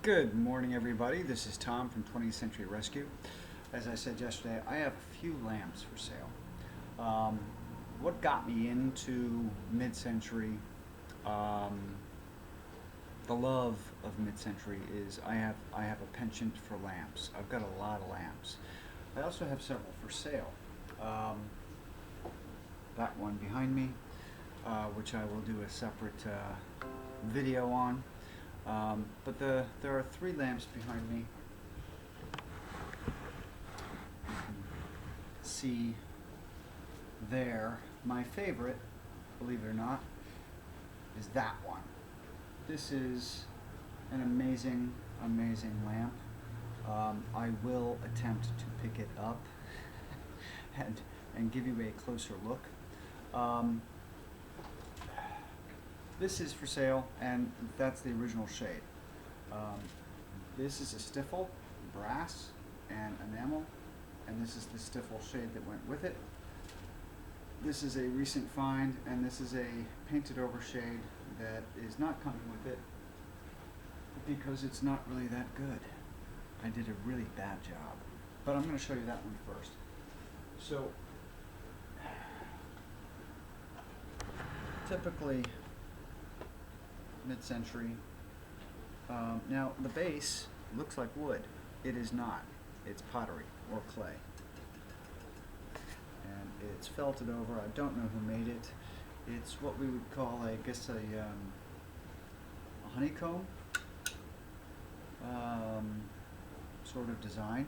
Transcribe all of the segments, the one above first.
Good morning, everybody. This is Tom from 20th Century Rescue. As I said yesterday, I have a few lamps for sale. What got me into mid-century, um, the love of mid-century is I have a penchant for lamps. I've got a lot of lamps. I also have several for sale. That one behind me, which I will do a separate video on. But there are three lamps behind me. You can see there. My favorite, believe it or not, is that one. This is an amazing, amazing lamp. I will attempt to pick it up and give you a closer look. This is for sale, and that's the original shade. This is a stiffel, brass and enamel, and this is the stiffel shade that went with it. This is a recent find, and this is a painted over shade that is not coming with it because it's not really that good. I did a really bad job, but I'm going to show you that one first. So, typically, mid-century. Now the base looks like wood. It is not. It's pottery or clay, and it's felted over. I don't know who made it. It's what we would call, I guess, a honeycomb sort of design.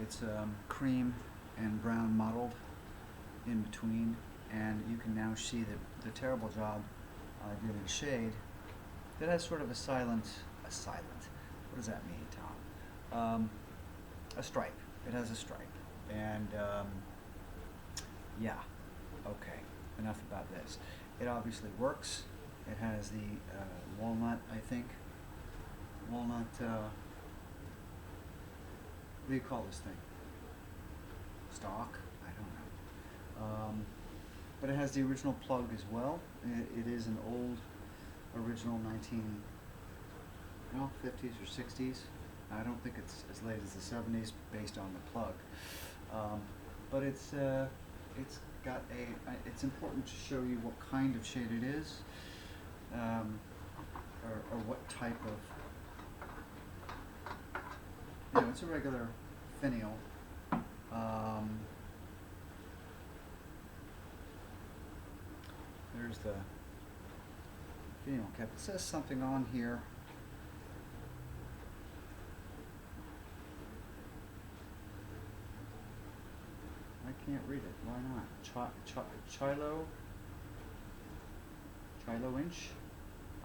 It's cream and brown mottled in between, and you can now see the terrible job I did in shade. That has sort of a silent, what does that mean, Tom? A stripe. It has a stripe. And, yeah, okay, enough about this. It obviously works. It has the walnut, I think. Walnut, what do you call this thing? Stock? I don't know. But it has the original plug as well. It is an old, original 50s or 60s. I don't think it's as late as the 70s based on the plug. But it's got it's important to show you what kind of shade it is, or what type of, it's a regular finial. There's the finial cap. It says something on here. I can't read it. Why not? Chilo inch?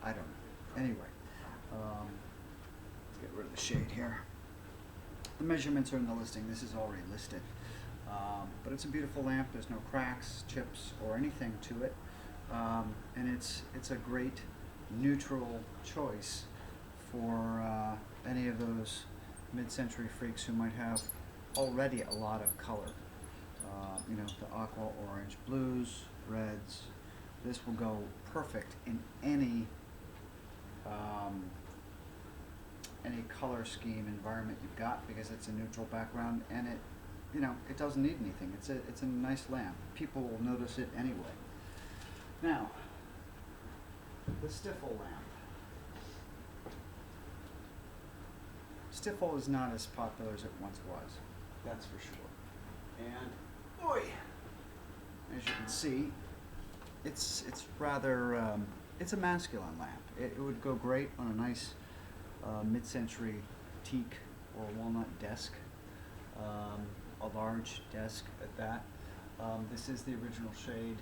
I don't know. Anyway, let's get rid of the shade here. The measurements are in the listing. This is already listed. But it's a beautiful lamp. There's no cracks, chips, or anything to it. And it's a great neutral choice for any of those mid-century freaks who might have already a lot of color. The aqua, orange, blues, reds. This will go perfect in any color scheme environment you've got, because it's a neutral background, and it doesn't need anything. It's a nice lamp. People will notice it anyway. Now, the stiffel lamp. Stiffel is not as popular as it once was, that's for sure. And, boy, as you can see, it's rather, it's a masculine lamp. It would go great on a nice mid-century teak or walnut desk, a large desk at that. This is the original shade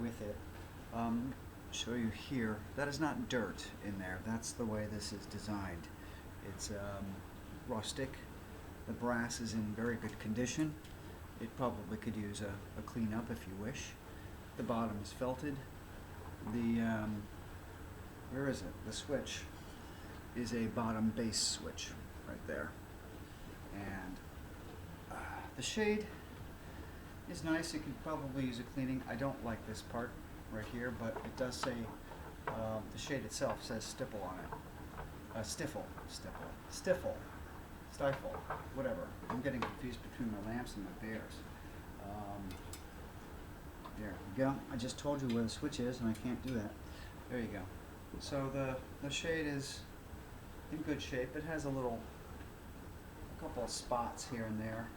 with it. Show you here. That is not dirt in there. That's the way this is designed. It's rustic. The brass is in very good condition. It probably could use a cleanup if you wish. The bottom is felted. The where is it? The switch is a bottom base switch right there. And the shade is nice. It could probably use a cleaning. I don't like this part right here, but it does say the shade itself says stipple on it. Stifle, whatever. I'm getting confused between my lamps and my bears. There we go. I just told you where the switch is, and I can't do that. There you go. So the shade is in good shape. It has a couple of spots here and there.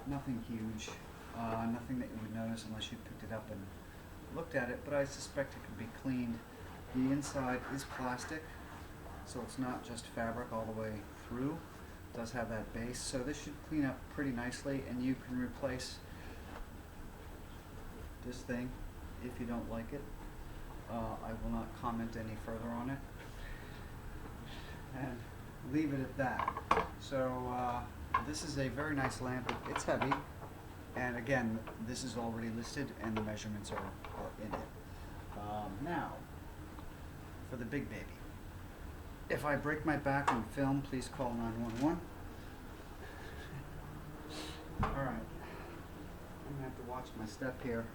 Nothing huge. Nothing that you would notice unless you picked it up and looked at it, but I suspect it could be cleaned. The inside is plastic, so it's not just fabric all the way through. It does have that base, so this should clean up pretty nicely, and you can replace this thing if you don't like it. I will not comment any further on it, and leave it at that. So this is a very nice lamp. It's heavy, and again, this is already listed, and the measurements are in it. Now, for the big baby. If I break my back on film, please call 911. All right, I'm gonna have to watch my step here.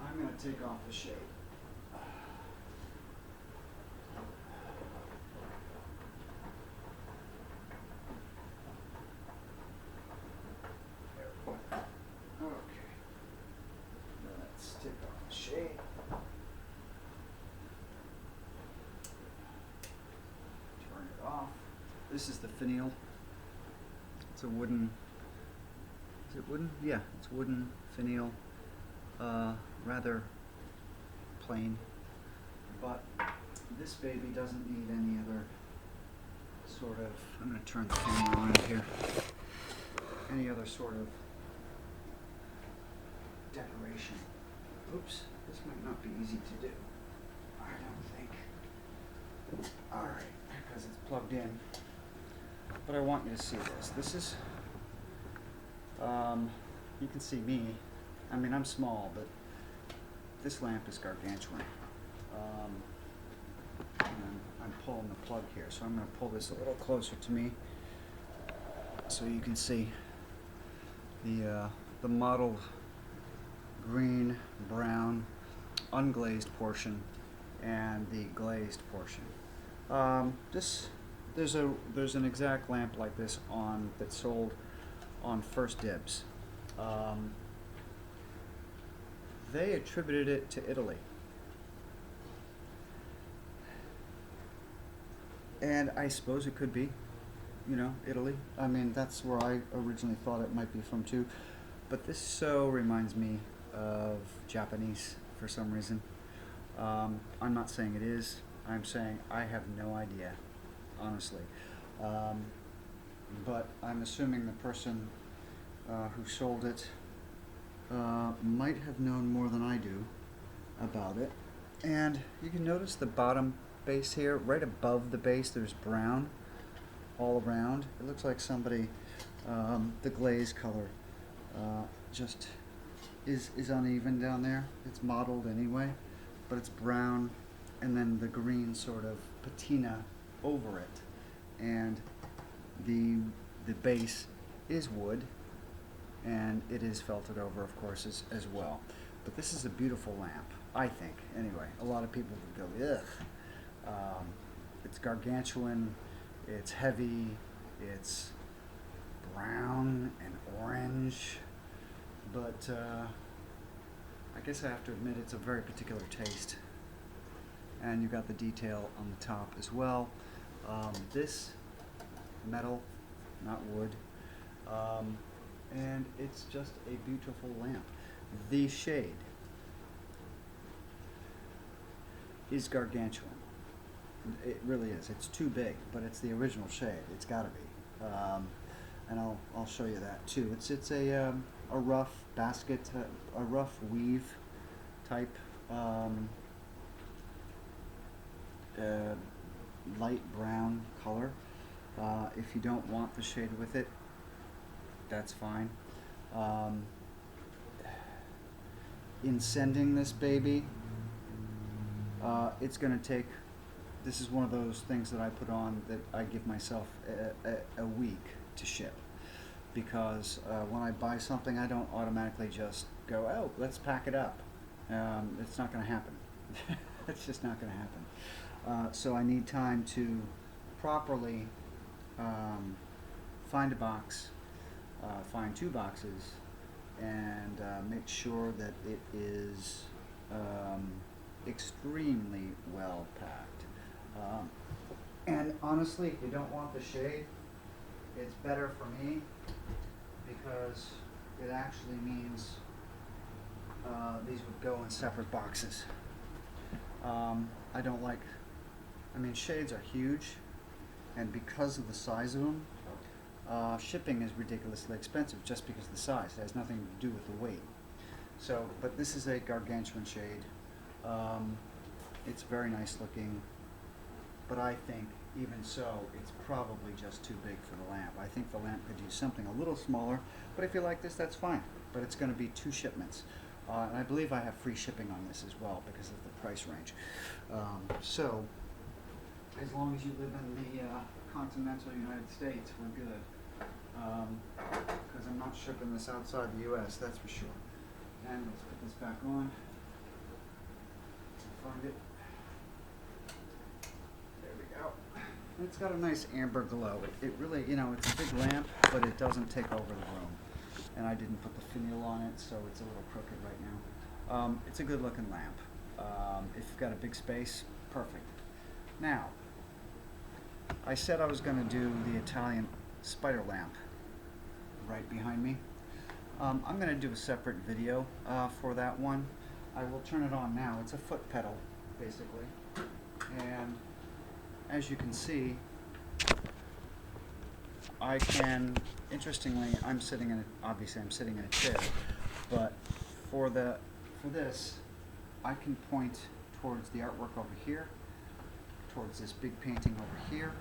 I'm gonna take off the shade. There we go. Okay. Let's take off the shade. Turn it off. This is the finial. It's a wooden, is it wooden? Yeah, it's wooden finial. Rather plain, but this baby doesn't need any other sort of, I'm going to turn the camera on here, any other sort of decoration. Oops, this might not be easy to do, I don't think. Alright, because it's plugged in, but I want you to see this. This is, you can see me. I mean, I'm small, but this lamp is gargantuan. And I'm pulling the plug here, so I'm going to pull this a little closer to me so you can see the mottled green, brown, unglazed portion and the glazed portion. There's an exact lamp like this that's sold on First Dibs. They attributed it to Italy. And I suppose it could be, Italy. I mean, that's where I originally thought it might be from too. But this so reminds me of Japanese for some reason. I'm not saying it is. I'm saying I have no idea, honestly. But I'm assuming the person who sold it might have known more than I do about it. And you can notice the bottom base here, right above the base, there's brown all around. It looks like somebody, the glaze color just is uneven down there. It's mottled anyway, but it's brown, and then the green sort of patina over it. And the base is wood, and it is felted over, of course, as well. But this is a beautiful lamp, I think, anyway. A lot of people would go, ugh. It's gargantuan, it's heavy, it's brown and orange, but I guess I have to admit it's a very particular taste. And you've got the detail on the top as well. This, metal, not wood. And it's just a beautiful lamp. The shade is gargantuan. It really is. It's too big, but it's the original shade. It's got to be. And I'll show you that too. It's a rough basket, a rough weave type, light brown color. If you don't want the shade with it, that's fine. In sending this baby, it's going to take, this is one of those things that I put on that I give myself a week to ship, because when I buy something, I don't automatically just go, oh, let's pack it up. It's not going to happen. It's just not going to happen. So I need time to properly find a box, find two boxes, and make sure that it is extremely well packed. And honestly, if you don't want the shade, it's better for me because it actually means these would go in separate boxes. I don't like, I mean, shades are huge, and because of the size of them, shipping is ridiculously expensive just because of the size. It has nothing to do with the weight. So, but this is a gargantuan shade. It's very nice looking, but I think even so, it's probably just too big for the lamp. I think the lamp could use something a little smaller, but if you like this, that's fine. But it's going to be 2 shipments. And I believe I have free shipping on this as well because of the price range. So, as long as you live in the continental United States, we're good. Because I'm not shipping this outside the U.S., that's for sure. And let's put this back on. Find it. There we go. And it's got a nice amber glow. It really, you know, it's a big lamp, but it doesn't take over the room. And I didn't put the finial on it, so it's a little crooked right now. It's a good looking lamp. If you've got a big space, perfect. Now, I said I was going to do the Italian spider lamp right behind me. I'm going to do a separate video for that one. I will turn it on now. It's a foot pedal, basically. And as you can see, I can, interestingly, obviously I'm sitting in a chair, but for this, I can point towards the artwork over here, towards this big painting over here,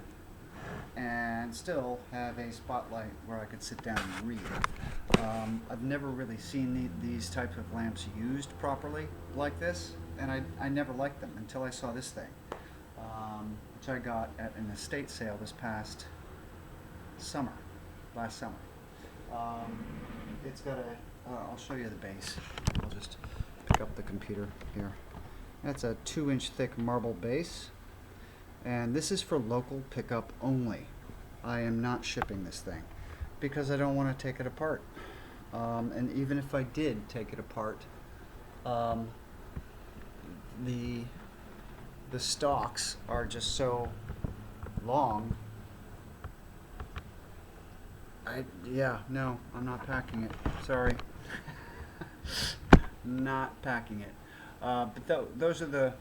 and still have a spotlight where I could sit down and read. I've never really seen these types of lamps used properly like this, and I never liked them until I saw this thing, which I got at an estate sale this past summer, last summer. It's got I'll show you the base. I'll just pick up the computer here. That's a 2-inch thick marble base, and this is for local pickup only. I am not shipping this thing because I don't want to take it apart. And even if I did take it apart, the stalks are just so long. No, I'm not packing it. Sorry. Not packing it. But those are the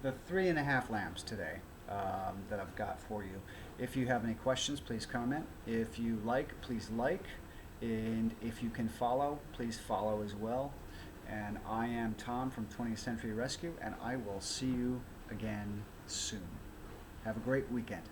3.5 lamps today that I've got for you. If you have any questions, please comment. If you like, please like. And if you can follow, please follow as well. And I am Tom from 20th Century Rescue, and I will see you again soon. Have a great weekend.